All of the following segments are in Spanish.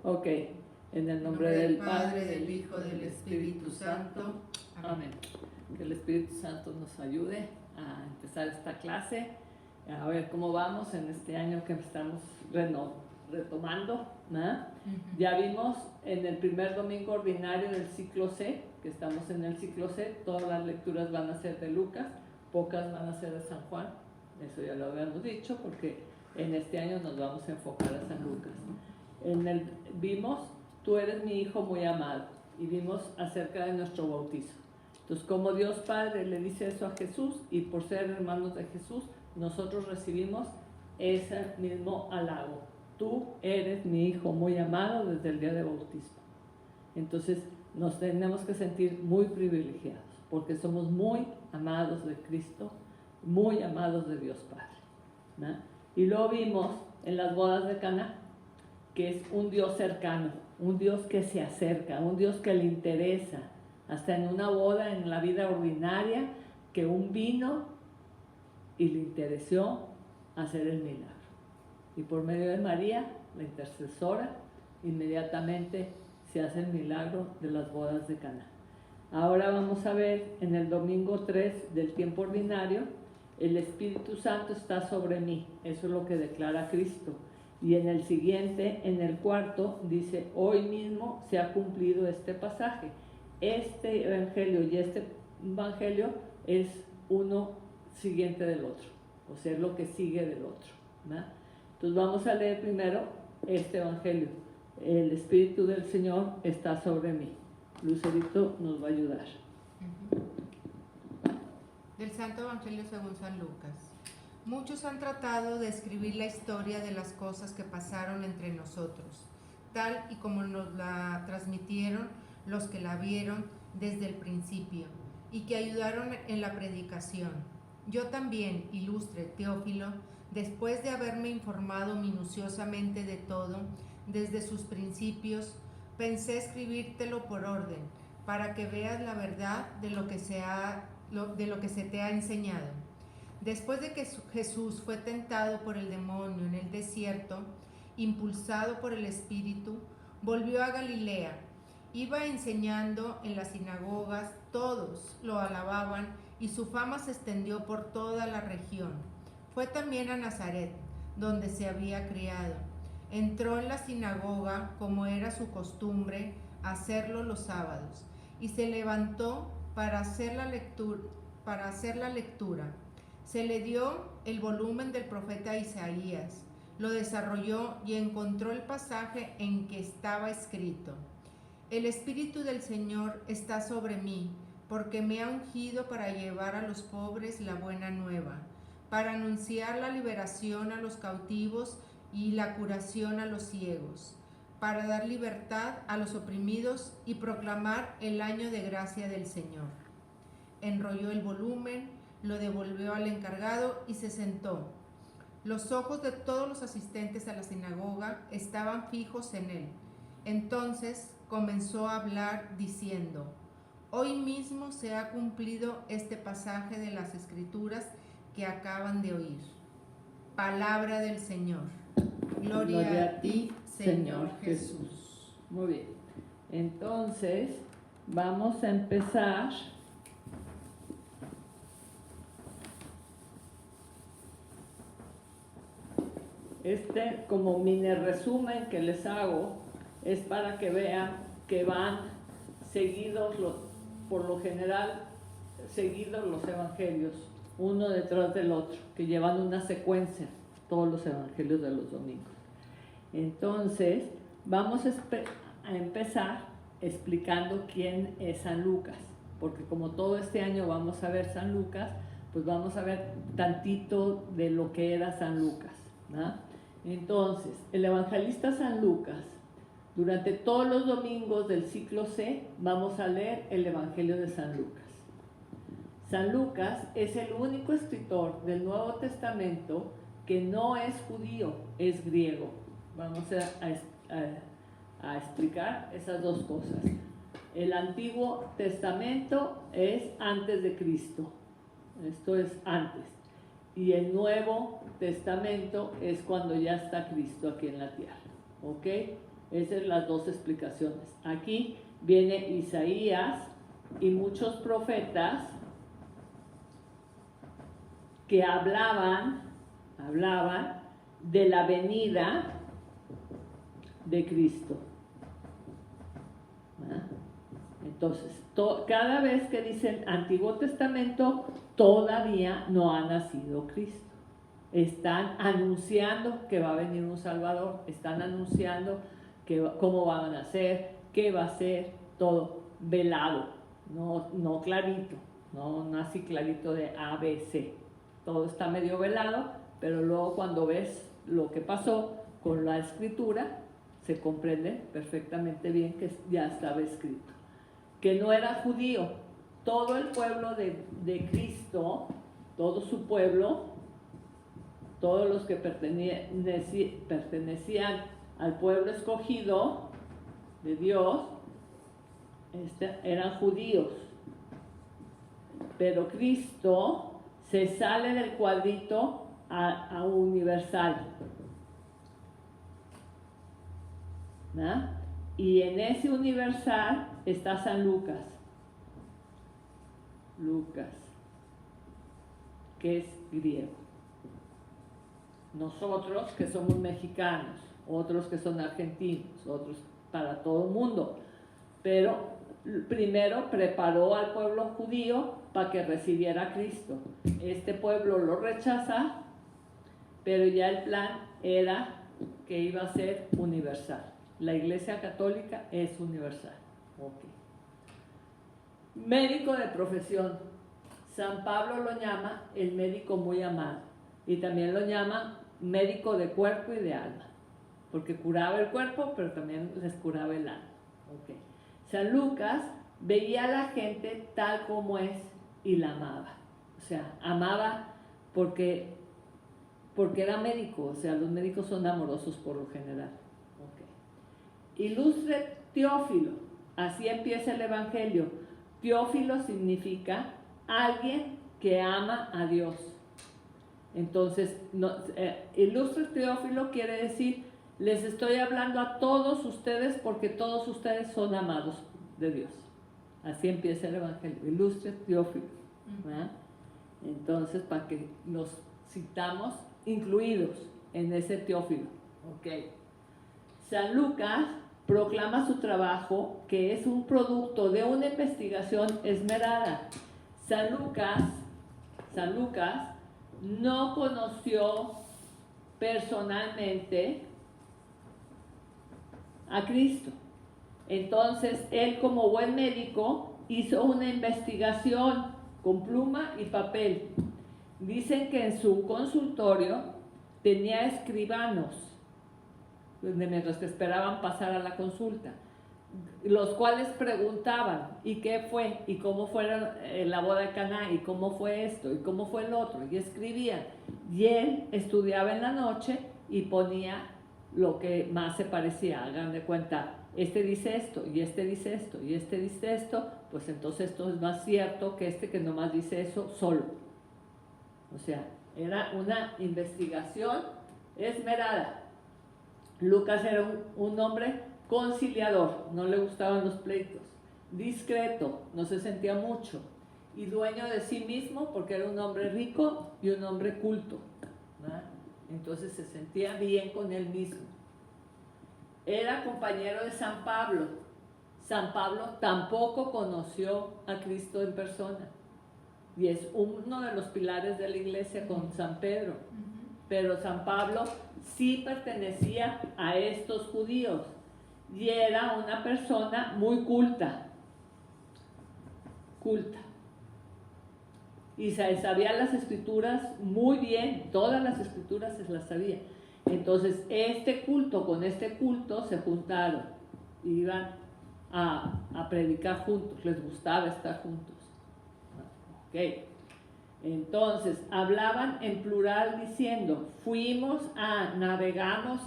Ok, en el nombre del Padre, del Hijo, del Espíritu Santo. Amén. Que el Espíritu Santo nos ayude a empezar esta clase, a ver cómo vamos en este año que estamos retomando, ¿no? Ya vimos en el primer domingo ordinario del ciclo C, que estamos en el ciclo C, todas las lecturas van a ser de Lucas, pocas van a ser de San Juan, eso ya lo habíamos dicho, porque en este año nos vamos a enfocar a San Lucas. Vimos, tú eres mi hijo muy amado, y vimos acerca de nuestro bautizo. Entonces, como Dios Padre le dice eso a Jesús, y por ser hermanos de Jesús, nosotros recibimos ese mismo halago. Tú eres mi hijo muy amado desde el día de bautismo. Entonces, nos tenemos que sentir muy privilegiados, porque somos muy amados de Cristo, muy amados de Dios Padre, ¿no? Y luego vimos en las bodas de Caná que es un Dios cercano, un Dios que se acerca, un Dios que le interesa, hasta en una boda, en la vida ordinaria, que un vino y le interesó hacer el milagro. Y por medio de María, la intercesora, inmediatamente se hace el milagro de las bodas de Caná. Ahora vamos a ver en el domingo 3 del tiempo ordinario, el Espíritu Santo está sobre mí, eso es lo que declara Cristo. Y en el siguiente, en el cuarto, dice, hoy mismo se ha cumplido este pasaje. Este evangelio y este evangelio es uno siguiente del otro, o sea, es lo que sigue del otro, ¿no? Entonces vamos a leer primero este evangelio. El Espíritu del Señor está sobre mí. Lucerito nos va a ayudar. Del Santo Evangelio según San Lucas. Muchos han tratado de escribir la historia de las cosas que pasaron entre nosotros, tal y como nos la transmitieron los que la vieron desde el principio y que ayudaron en la predicación. Yo también, ilustre Teófilo, después de haberme informado minuciosamente de todo, desde sus principios, pensé escribírtelo por orden, para que veas la verdad de lo que se te ha enseñado. Después de que Jesús fue tentado por el demonio en el desierto, impulsado por el Espíritu, volvió a Galilea. Iba enseñando en las sinagogas, todos lo alababan y su fama se extendió por toda la región. Fue también a Nazaret, donde se había criado. Entró en la sinagoga, como era su costumbre, a hacerlo los sábados, y se levantó para hacer la lectura. Se le dio el volumen del profeta Isaías, lo desarrolló y encontró el pasaje en que estaba escrito: El Espíritu del Señor está sobre mí, porque me ha ungido para llevar a los pobres la buena nueva, para anunciar la liberación a los cautivos y la curación a los ciegos, para dar libertad a los oprimidos y proclamar el año de gracia del Señor. Enrolló el volumen, lo devolvió al encargado y se sentó. Los ojos de todos los asistentes a la sinagoga estaban fijos en él. Entonces comenzó a hablar diciendo: Hoy mismo se ha cumplido este pasaje de las Escrituras que acaban de oír. Palabra del Señor. Gloria a ti, Señor Jesús. Muy bien. Entonces, vamos a empezar. Como mini resumen que les hago, es para que vean que van seguidos, por lo general, seguidos los evangelios, uno detrás del otro, que llevan una secuencia, todos los evangelios de los domingos. Entonces, vamos a empezar explicando quién es San Lucas, porque como todo este año vamos a ver San Lucas, pues vamos a ver tantito de lo que era San Lucas, ¿no? Entonces, el evangelista San Lucas, durante todos los domingos del ciclo C, vamos a leer el Evangelio de San Lucas. San Lucas es el único escritor del Nuevo Testamento que no es judío, es griego. Vamos a explicar esas dos cosas. El Antiguo Testamento es antes de Cristo, esto es antes. Y el Nuevo Testamento es cuando ya está Cristo aquí en la tierra, ¿ok? Esas son las dos explicaciones. Aquí viene Isaías y muchos profetas que hablaban de la venida de Cristo. ¿Ah? Entonces, cada vez que dicen Antiguo Testamento, todavía no ha nacido Cristo. Están anunciando que va a venir un Salvador, están anunciando cómo va a nacer, qué va a ser, todo velado, no clarito, no así clarito de A, B, C. Todo está medio velado, pero luego cuando ves lo que pasó con la escritura, se comprende perfectamente bien que ya estaba escrito. Que no era judío, todo el pueblo de Cristo, todo su pueblo, todos los que pertenecían al pueblo escogido de Dios, eran judíos. Pero Cristo se sale del cuadrito a universal. ¿No? Y en ese universal está San Lucas, que es griego. Nosotros que somos mexicanos, otros que son argentinos, otros para todo el mundo, pero primero preparó al pueblo judío para que recibiera a Cristo. Este pueblo lo rechaza, pero ya el plan era que iba a ser universal. La Iglesia Católica es universal. Okay. Médico de profesión. San Pablo lo llama el médico muy amado. Y también lo llama médico de cuerpo y de alma. Porque curaba el cuerpo, pero también les curaba el alma. Okay. San Lucas veía a la gente tal como es y la amaba. O sea, amaba porque era médico. O sea, los médicos son amorosos por lo general. Ilustre Teófilo, así empieza el Evangelio. Teófilo significa alguien que ama a Dios. Entonces, ilustre Teófilo quiere decir, les estoy hablando a todos ustedes porque todos ustedes son amados de Dios. Así empieza el Evangelio, ilustre Teófilo. ¿Verdad? Entonces, para que los citamos incluidos en ese Teófilo. Okay. San Lucas proclama su trabajo, que es un producto de una investigación esmerada. San Lucas no conoció personalmente a Cristo. Entonces, él como buen médico hizo una investigación con pluma y papel. Dicen que en su consultorio tenía escribanos, mientras que esperaban pasar a la consulta, los cuales preguntaban, ¿y qué fue? ¿Y cómo fue la boda de Caná? ¿Y cómo fue esto? ¿Y cómo fue el otro? Y escribían. Y él estudiaba en la noche y ponía lo que más se parecía. Hagan de cuenta, este dice esto, y este dice esto, y este dice esto, pues entonces esto es más cierto que este que nomás dice eso solo. O sea, era una investigación esmerada. Lucas era un hombre conciliador, no le gustaban los pleitos, discreto, no se sentía mucho, y dueño de sí mismo porque era un hombre rico y un hombre culto, ¿verdad? Entonces se sentía bien con él mismo. Era compañero de San Pablo. San Pablo tampoco conoció a Cristo en persona, y es uno de los pilares de la iglesia con San Pedro. Pero San Pablo sí pertenecía a estos judíos y era una persona muy culta. Y sabía las escrituras muy bien, todas las escrituras se las sabía. Entonces, este culto con este culto se juntaron, iban a predicar juntos, les gustaba estar juntos. Ok. Entonces, hablaban en plural diciendo, navegamos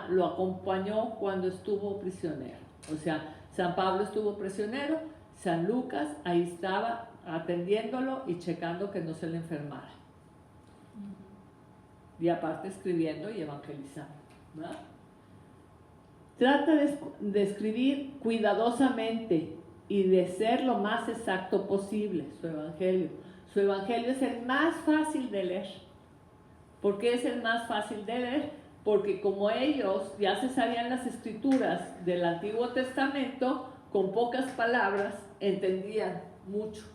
lo acompañó cuando estuvo prisionero. O sea, San Pablo estuvo prisionero, San Lucas ahí estaba atendiéndolo y checando que no se le enfermara. Y aparte escribiendo y evangelizando, ¿verdad? Trata de escribir cuidadosamente y de ser lo más exacto posible su evangelio. Su evangelio es el más fácil de leer. ¿Por qué es el más fácil de leer? Porque como ellos ya se sabían las escrituras del Antiguo Testamento, con pocas palabras entendían mucho.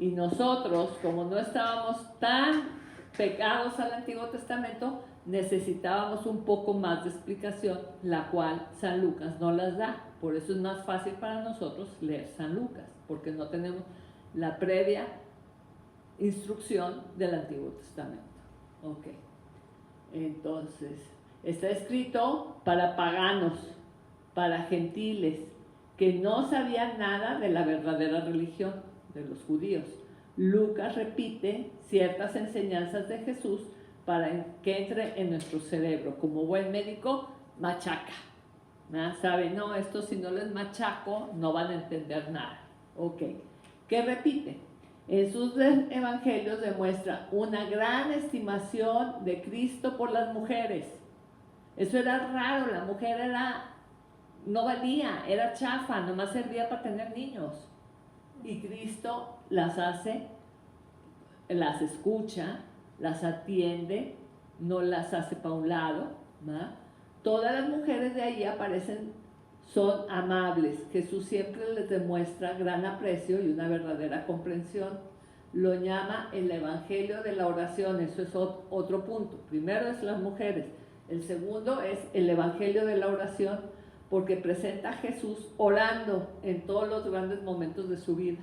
Y nosotros, como no estábamos tan pegados al Antiguo Testamento, necesitábamos un poco más de explicación, la cual San Lucas no las da. Por eso es más fácil para nosotros leer San Lucas, porque no tenemos la previa instrucción del Antiguo Testamento. Ok. Entonces, está escrito para paganos, para gentiles, que no sabían nada de la verdadera religión de los judíos. Lucas repite ciertas enseñanzas de Jesús para que entre en nuestro cerebro. Como buen médico, machaca. ¿No? Sabe, no, esto si no les machaco, no van a entender nada. Ok. ¿Qué repite? En sus evangelios demuestra una gran estimación de Cristo por las mujeres. Eso era raro, la mujer no valía, era chafa, nomás servía para tener niños. Y Cristo las escucha, las atiende, no las hace para un lado, ¿no? Todas las mujeres de ahí son amables. Jesús siempre les demuestra gran aprecio y una verdadera comprensión. Lo llama el evangelio de la oración. Eso es otro punto. Primero es las mujeres. El segundo es el evangelio de la oración, porque presenta a Jesús orando en todos los grandes momentos de su vida.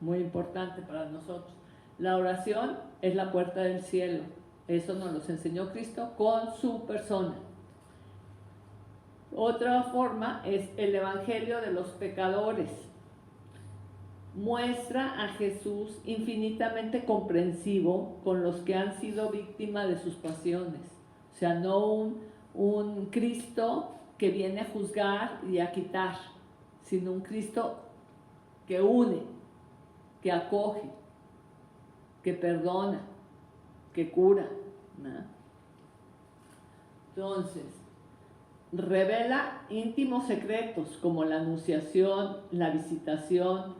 Muy importante para nosotros. La oración es la puerta del cielo. Eso nos lo enseñó Cristo con su persona. Otra forma es el evangelio de los pecadores. Muestra a Jesús infinitamente comprensivo con los que han sido víctimas de sus pasiones. O sea, no un Cristo que viene a juzgar y a quitar, sino un Cristo que une, que acoge, que perdona, que cura, ¿no? Entonces, revela íntimos secretos como la anunciación, la visitación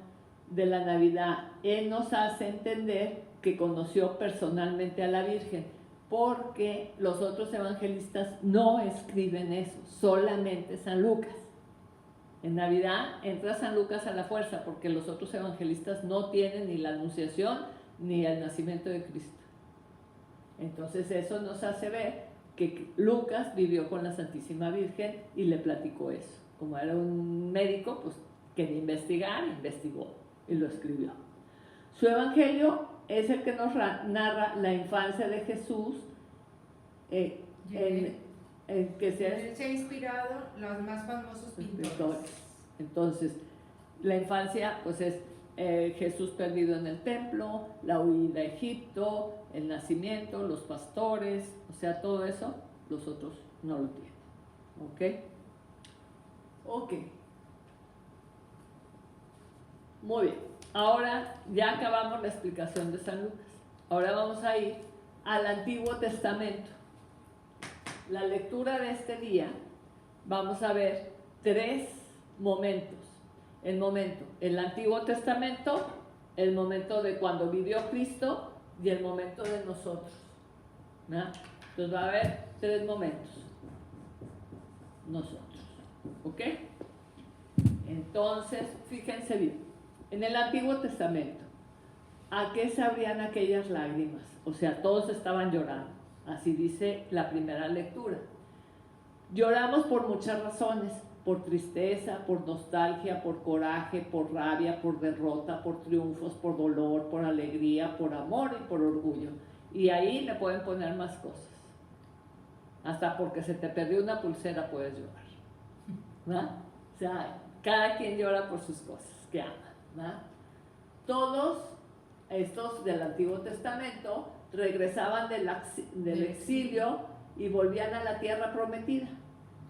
de la Navidad. Él nos hace entender que conoció personalmente a la Virgen, porque los otros evangelistas no escriben eso, solamente San Lucas. En Navidad entra San Lucas a la fuerza, porque los otros evangelistas no tienen ni la anunciación ni el nacimiento de Cristo. Entonces eso nos hace ver que Lucas vivió con la Santísima Virgen y le platicó eso. Como era un médico, pues quería investigar, investigó y lo escribió. Su evangelio es el que nos narra la infancia de Jesús, que se ha inspirado los más famosos pintores. Entonces, la infancia pues es Jesús perdido en el templo, la huida a Egipto, el nacimiento, los pastores, o sea, todo eso los otros no lo tienen. ¿Ok? Muy bien. Ahora ya acabamos la explicación de San Lucas. Ahora vamos a ir al Antiguo Testamento. La lectura de este día, vamos a ver 3 momentos. El Antiguo Testamento, el momento de cuando vivió Cristo y el momento de nosotros, ¿no? Entonces va a haber 3 momentos. Nosotros, ¿ok? Entonces, fíjense bien. En el Antiguo Testamento, ¿a qué sabrían aquellas lágrimas? O sea, todos estaban llorando. Así dice la primera lectura. Lloramos por muchas razones, por tristeza, por nostalgia, por coraje, por rabia, por derrota, por triunfos, por dolor, por alegría, por amor y por orgullo. Y ahí le pueden poner más cosas. Hasta porque se te perdió una pulsera puedes llorar, ¿no? O sea, cada quien llora por sus cosas que ama, ¿no? Todos estos del Antiguo Testamento regresaban del exilio y volvían a la tierra prometida.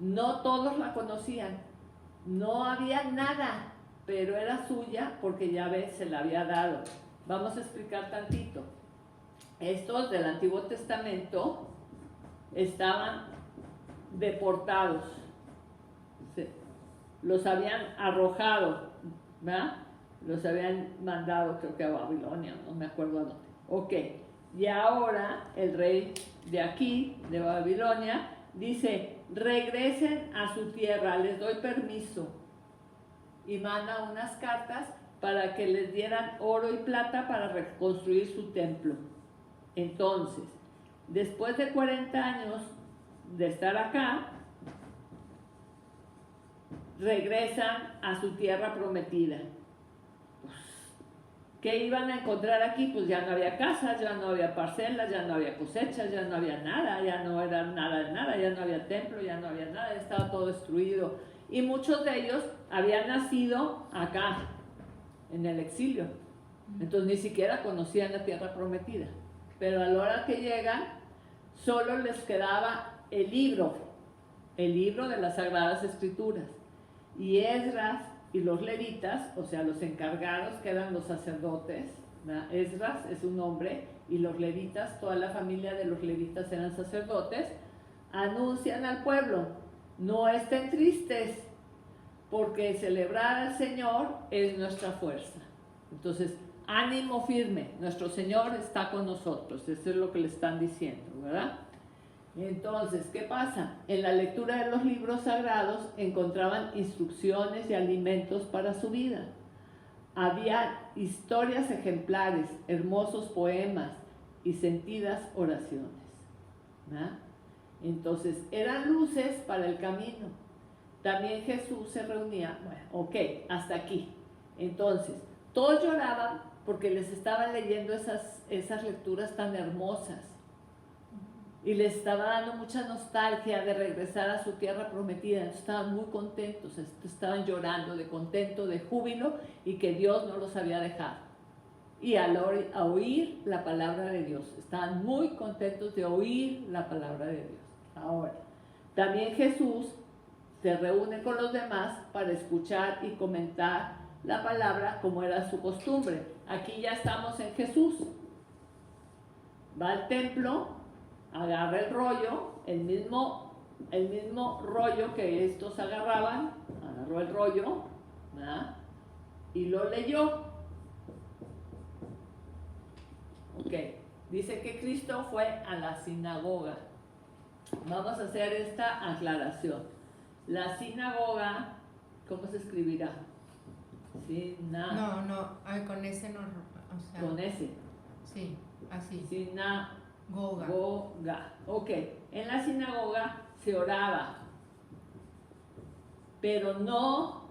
No todos la conocían, no había nada, pero era suya porque Yahvé se la había dado. Vamos a explicar tantito. Estos del Antiguo Testamento estaban deportados, los habían arrojado, ¿verdad? Los habían mandado, creo que a Babilonia, no me acuerdo a dónde. Ok, y ahora el rey de aquí, de Babilonia, dice, regresen a su tierra, les doy permiso. Y manda unas cartas para que les dieran oro y plata para reconstruir su templo. Entonces, después de 40 años de estar acá, regresan a su tierra prometida. ¿Qué iban a encontrar aquí? Pues ya no había casas, ya no había parcelas, ya no había cosechas, ya no había nada, ya no era nada de nada, ya no había templo, ya no había nada, ya estaba todo destruido. Y muchos de ellos habían nacido acá, en el exilio. Entonces ni siquiera conocían la tierra prometida. Pero a la hora que llegan, solo les quedaba el libro de las Sagradas Escrituras. Y Esdras y los levitas, o sea, los encargados, que eran los sacerdotes, ¿verdad? Esdras es un hombre, y los levitas, toda la familia de los levitas eran sacerdotes, anuncian al pueblo, no estén tristes, porque celebrar al Señor es nuestra fuerza. Entonces, ánimo firme, nuestro Señor está con nosotros, eso es lo que le están diciendo, ¿verdad? Entonces, ¿qué pasa? En la lectura de los libros sagrados encontraban instrucciones y alimentos para su vida. Había historias ejemplares, hermosos poemas y sentidas oraciones, ¿verdad? Entonces, eran luces para el camino. También Jesús se reunía, bueno, ok, hasta aquí. Entonces, todos lloraban porque les estaban leyendo esas lecturas tan hermosas. Y les estaba dando mucha nostalgia de regresar a su tierra prometida. Estaban muy contentos, estaban llorando de contento, de júbilo, y que Dios no los había dejado. Y a oír la palabra de Dios, estaban muy contentos de oír la palabra de Dios. Ahora, también Jesús se reúne con los demás para escuchar y comentar la palabra como era su costumbre. Aquí ya estamos en Jesús. Va al templo, agarra el rollo, el mismo rollo que estos agarraban, agarró el rollo, ¿verdad? Y lo leyó. Ok, dice que Cristo fue a la sinagoga. Vamos a hacer esta aclaración. La sinagoga, ¿cómo se escribirá? Con ese no, o sea, con ese. Sí, así. Sinagoga. Ok, en la sinagoga se oraba, pero no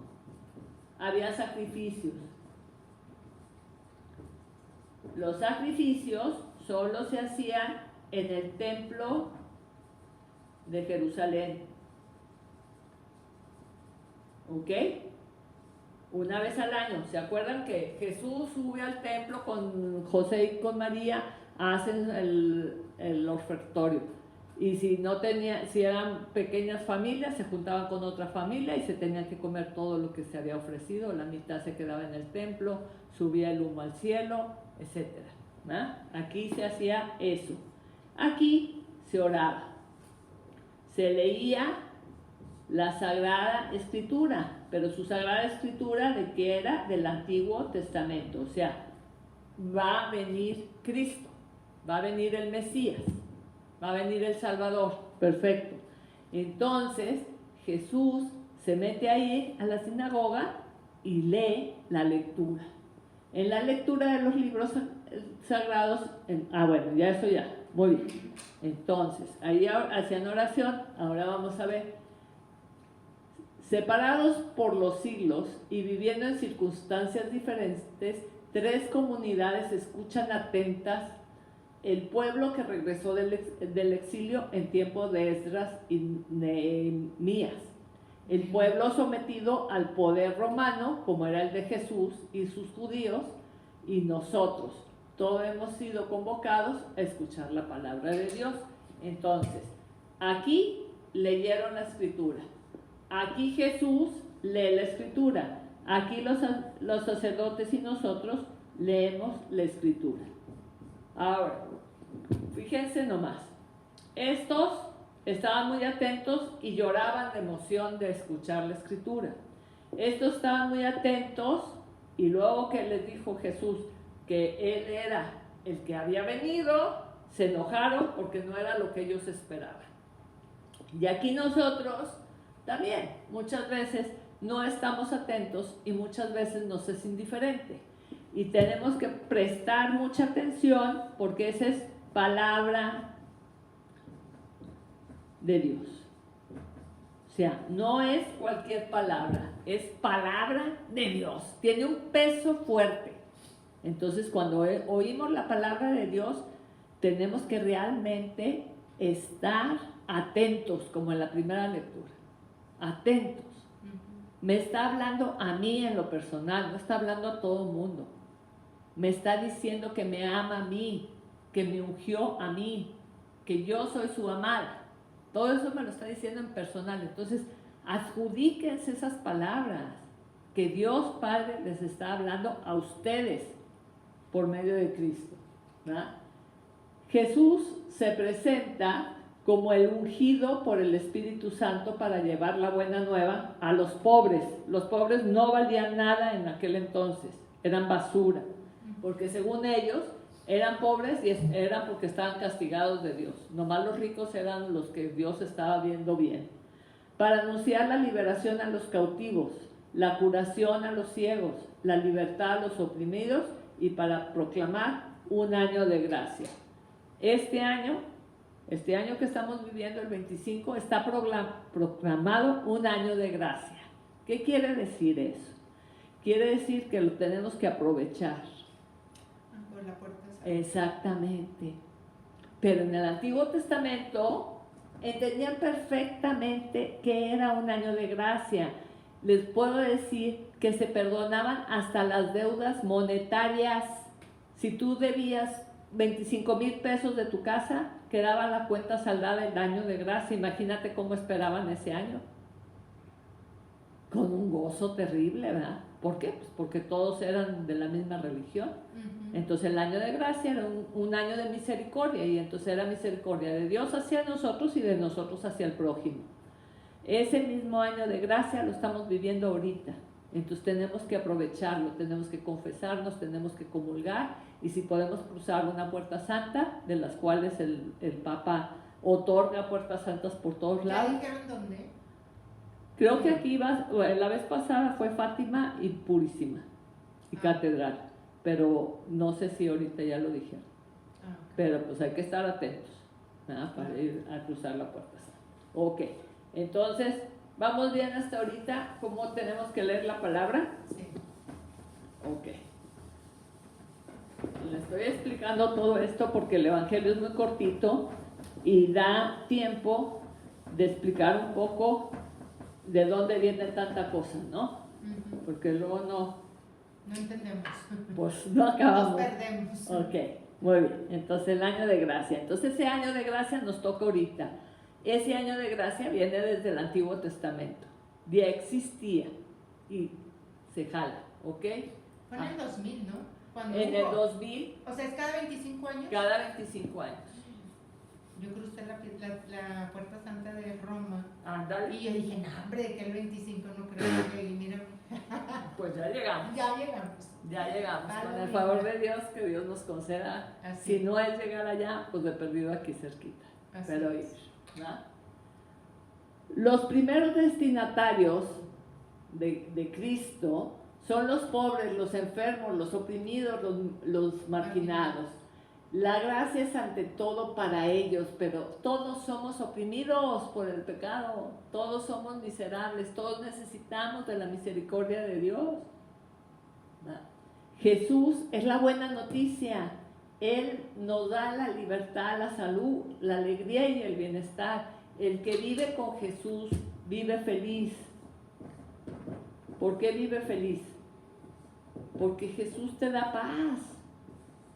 había sacrificios. Los sacrificios solo se hacían en el templo de Jerusalén. ¿Ok? Una vez al año. ¿Se acuerdan que Jesús sube al templo con José y con María? Hacen el ofertorio. Y si eran pequeñas familias, se juntaban con otra familia y se tenían que comer todo lo que se había ofrecido. La mitad se quedaba en el templo, subía el humo al cielo, etc. Aquí se hacía eso. Aquí se oraba. Se leía la Sagrada Escritura, pero su Sagrada Escritura, ¿de qué era? Del Antiguo Testamento. O sea, va a venir Cristo, va a venir el Mesías, va a venir el Salvador. Perfecto. Entonces, Jesús se mete ahí a la sinagoga y lee la lectura. En la lectura de los libros sagrados, ya eso ya, muy bien. Entonces, ahí hacían oración. Ahora vamos a ver. Separados por los siglos y viviendo en circunstancias diferentes, tres comunidades escuchan atentas el pueblo que regresó del exilio en tiempo de Esdras y Nehemías. El pueblo sometido al poder romano, como era el de Jesús y sus judíos, y nosotros. Todos hemos sido convocados a escuchar la palabra de Dios. Entonces, aquí leyeron la Escritura. Aquí Jesús lee la Escritura. Aquí los sacerdotes y nosotros leemos la Escritura. Ahora, fíjense nomás. Estos estaban muy atentos y lloraban de emoción de escuchar la Escritura. Estos estaban muy atentos y luego que les dijo Jesús que Él era el que había venido, se enojaron porque no era lo que ellos esperaban. Y aquí nosotros también muchas veces no estamos atentos y muchas veces nos es indiferente. Y tenemos que prestar mucha atención porque esa es palabra de Dios. O sea, no es cualquier palabra, es palabra de Dios. Tiene un peso fuerte. Entonces, cuando oímos la palabra de Dios, tenemos que realmente estar atentos, como en la primera lectura. Atentos. Me está hablando a mí en lo personal, no está hablando a todo el mundo. Me está diciendo que me ama a mí, que me ungió a mí, que yo soy su amada. Todo eso me lo está diciendo en personal. Entonces, adjudíquense esas palabras que Dios Padre les está hablando a ustedes por medio de Cristo, ¿verdad? Jesús se presenta como el ungido por el Espíritu Santo para llevar la buena nueva a los pobres. Los pobres no valían nada en aquel entonces, eran basura, porque según ellos eran pobres y eran porque estaban castigados de Dios. Nomás los ricos eran los que Dios estaba viendo bien. Para anunciar la liberación a los cautivos, la curación a los ciegos, la libertad a los oprimidos y para proclamar un año de gracia. Este año que estamos viviendo, el 25, está proclamado un año de gracia. ¿Qué quiere decir eso? Quiere decir que lo tenemos que aprovechar. Por la puerta santa. Exactamente. Pero en el Antiguo Testamento entendían perfectamente que era un año de gracia. Les puedo decir que se perdonaban hasta las deudas monetarias. Si tú debías 25,000 pesos de tu casa, quedaba la cuenta saldada el año de gracia. Imagínate cómo esperaban ese año. Con un gozo terrible, ¿verdad? ¿Por qué? Pues porque todos eran de la misma religión. Entonces el año de gracia era un año de misericordia, y entonces era misericordia de Dios hacia nosotros y de nosotros hacia el prójimo. Ese mismo año de gracia lo estamos viviendo ahorita. Entonces tenemos que aprovecharlo, tenemos que confesarnos, tenemos que comulgar, y si podemos cruzar una puerta santa, de las cuales el Papa otorga puertas santas por todos lados. ¿Ya dijeron dónde? Creo que aquí la vez pasada fue Fátima y Purísima y Catedral, pero no sé si ahorita ya lo dijeron. Okay. Pero pues hay que estar atentos, ¿verdad? Para ir a cruzar la puerta santa. Ok, entonces, ¿vamos bien hasta ahorita? ¿Cómo tenemos que leer la palabra? Sí. Ok. Le estoy explicando todo esto porque el Evangelio es muy cortito y da tiempo de explicar un poco de dónde viene tanta cosa, ¿no? Porque luego no entendemos. Pues no acabamos. Nos perdemos. Ok, muy bien. Entonces el año de gracia. Entonces ese año de gracia nos toca ahorita. Ese año de gracia viene desde el Antiguo Testamento. Ya existía y se jala, ¿ok? Fue en el 2000, ¿no? Cuando en el 2000. O sea, ¿es cada 25 años? Cada 25 años. Yo crucé la puerta santa de Roma. Ándale. Y yo dije, no, hombre, de que el 25 no creo que mira. Pues ya llegamos. Ya llegamos. Ya llegamos. Vale, Con el favor de Dios, que Dios nos conceda. Así. Si no es llegar allá, pues de perdido aquí cerquita. Así pero es. ir, ¿verdad? Los primeros destinatarios de Cristo son los pobres, los enfermos, los oprimidos, los marginados. La gracia es ante todo para ellos, pero todos somos oprimidos por el pecado, todos somos miserables, todos necesitamos de la misericordia de Dios. Jesús es la buena noticia. Él nos da la libertad, la salud, la alegría y el bienestar. El que vive con Jesús vive feliz. ¿Por qué vive feliz? Porque Jesús te da paz.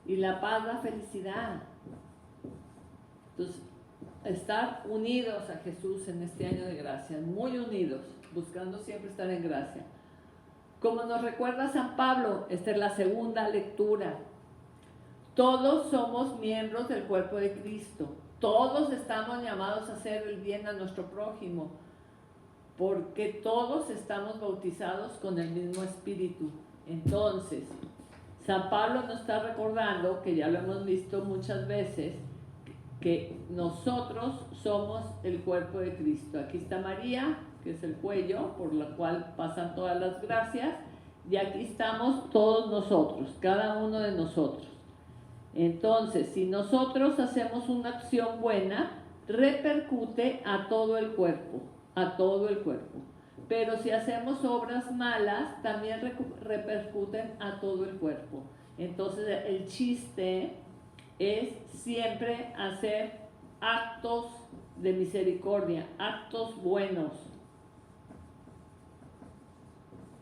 Y la paz da felicidad. Entonces, estar unidos a Jesús en este año de gracia, muy unidos, buscando siempre estar en gracia. Como nos recuerda San Pablo, esta es la segunda lectura. Todos somos miembros del cuerpo de Cristo. Todos estamos llamados a hacer el bien a nuestro prójimo. porque todos estamos bautizados con el mismo Espíritu. Entonces, San Pablo nos está recordando, que ya lo hemos visto muchas veces, que nosotros somos el cuerpo de Cristo. Aquí está María, que es el cuello por la cual pasan todas las gracias, y aquí estamos todos nosotros, cada uno de nosotros. Entonces, si nosotros hacemos una acción buena, repercute a todo el cuerpo, a todo el cuerpo. Pero si hacemos obras malas, también repercuten a todo el cuerpo. Entonces, el chiste es siempre hacer actos de misericordia, actos buenos.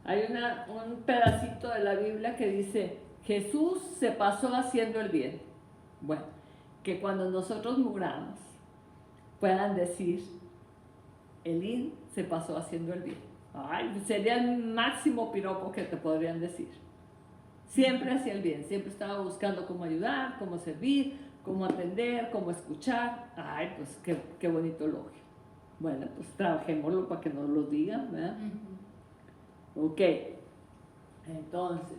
Hay un pedacito de la Biblia que dice: Jesús se pasó haciendo el bien. Bueno, que cuando nosotros muramos puedan decir: Elín se pasó haciendo el bien. Ay, sería el máximo piropo que te podrían decir. Siempre hacía el bien, siempre estaba buscando cómo ayudar, cómo servir, cómo atender, cómo escuchar. Ay, pues qué bonito elogio. Bueno, pues trabajémoslo para que nos lo digan, ¿verdad? Ok, entonces,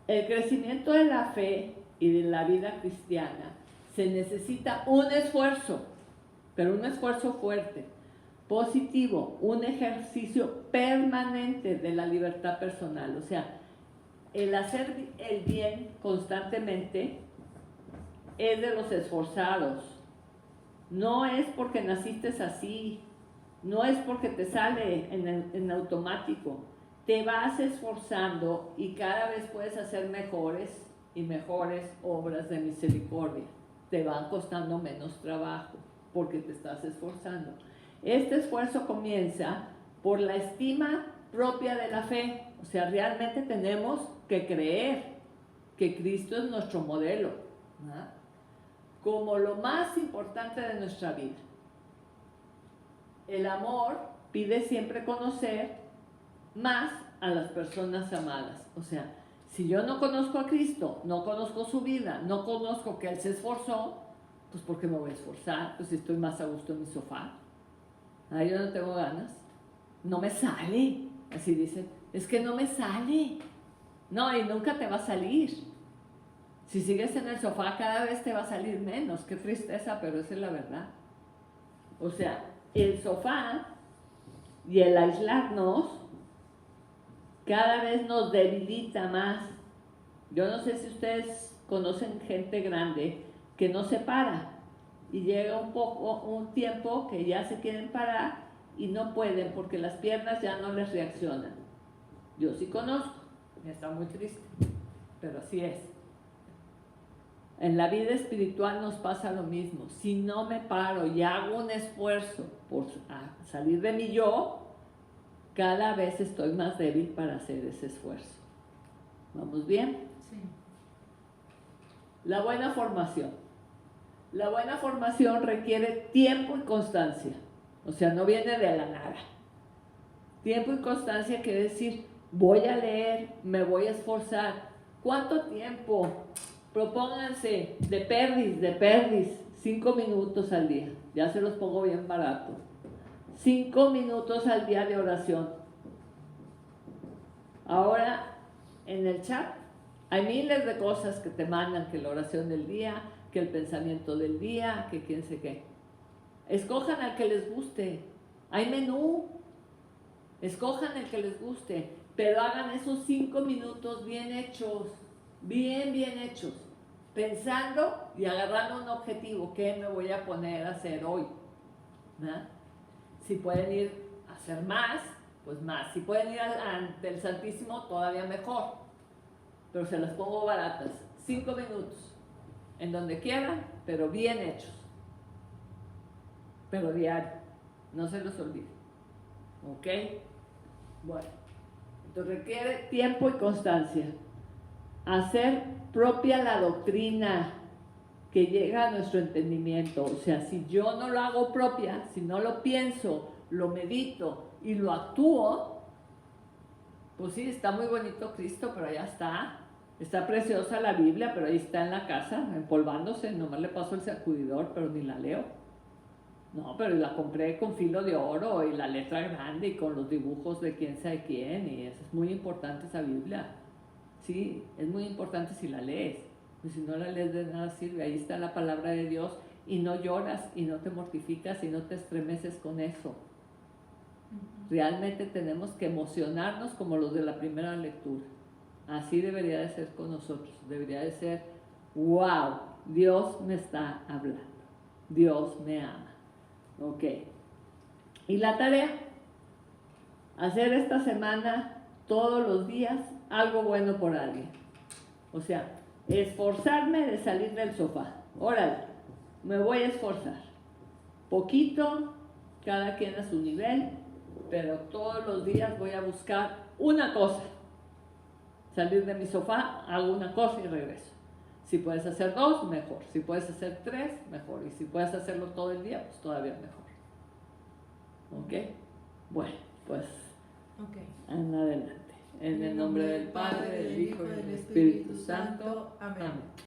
el crecimiento de la fe y de la vida cristiana se necesita un esfuerzo, pero un esfuerzo fuerte, positivo, un ejercicio permanente de la libertad personal. O sea, el hacer el bien constantemente es de los esforzados. No es porque naciste así, no es porque te sale en automático. Te vas esforzando y cada vez puedes hacer mejores y mejores obras de misericordia. Te van costando menos trabajo porque te estás esforzando. Este esfuerzo comienza por la estima propia de la fe. O sea, realmente tenemos que creer que Cristo es nuestro modelo, ¿no?, como lo más importante de nuestra vida. El amor pide siempre conocer más a las personas amadas. O sea, si yo no conozco a Cristo, no conozco su vida, no conozco que Él se esforzó, pues ¿por qué me voy a esforzar? Pues si estoy más a gusto en mi sofá. Yo no tengo ganas. No me sale. Así dicen, es que no me sale. No, y nunca te va a salir. Si sigues en el sofá, cada vez te va a salir menos. Qué tristeza, pero esa es la verdad. O sea, el sofá y el aislarnos cada vez nos debilita más. Yo no sé si ustedes conocen gente grande que no se para y llega un tiempo que ya se quieren parar y no pueden porque las piernas ya no les reaccionan. Yo sí conozco, me está muy triste, pero así es. En la vida espiritual nos pasa lo mismo. Si no me paro y hago un esfuerzo por salir de mi yo, cada vez estoy más débil para hacer ese esfuerzo. ¿Vamos bien? Sí. La buena formación. La buena formación requiere tiempo y constancia. O sea, no viene de la nada. Tiempo y constancia quiere decir, voy a leer, me voy a esforzar. ¿Cuánto tiempo? Propónganse de perdiz, 5 minutos al día. Ya se los pongo bien barato. 5 minutos al día de oración. Ahora, en el chat, hay miles de cosas que te mandan, que la oración del día, que el pensamiento del día, que quién sé qué. Escojan al que les guste. Hay menú. Escojan el que les guste, pero hagan esos 5 minutos bien hechos. Bien hechos, pensando y agarrando un objetivo. ¿Qué me voy a poner a hacer hoy? ¿No? Si pueden ir a hacer más, pues más. Si pueden ir ante el Santísimo, todavía mejor. Pero se las pongo baratas. 5 minutos, en donde quieran, pero bien hechos. Pero diario, no se los olvide. ¿Ok? Bueno, entonces requiere tiempo y constancia. Hacer propia la doctrina que llega a nuestro entendimiento. O sea, si yo no lo hago propia, si no lo pienso, lo medito y lo actúo, pues sí, está muy bonito Cristo, pero ya está. Está preciosa la Biblia, pero ahí está en la casa, empolvándose. Nomás le paso el sacudidor, pero ni la leo. No, pero la compré con filo de oro y la letra grande y con los dibujos de quién sabe quién, y eso es muy importante, esa Biblia. Sí, es muy importante si la lees. Y si no la lees, de nada sirve. Ahí está la palabra de Dios y no lloras y no te mortificas y no te estremeces con eso. Realmente tenemos que emocionarnos como los de la primera lectura. Así debería de ser con nosotros. Debería de ser, wow, Dios me está hablando. Dios me ama. Ok. Y la tarea, hacer esta semana, todos los días, algo bueno por alguien. O sea, esforzarme de salir del sofá. Órale, me voy a esforzar. Poquito, cada quien a su nivel, pero todos los días voy a buscar una cosa. Salir de mi sofá, hago una cosa y regreso. Si puedes hacer 2, mejor. Si puedes hacer 3, mejor. Y si puedes hacerlo todo el día, pues todavía mejor. ¿Ok? Bueno, pues en adelante. En el nombre del Padre, del Hijo y del Espíritu Santo. Amén.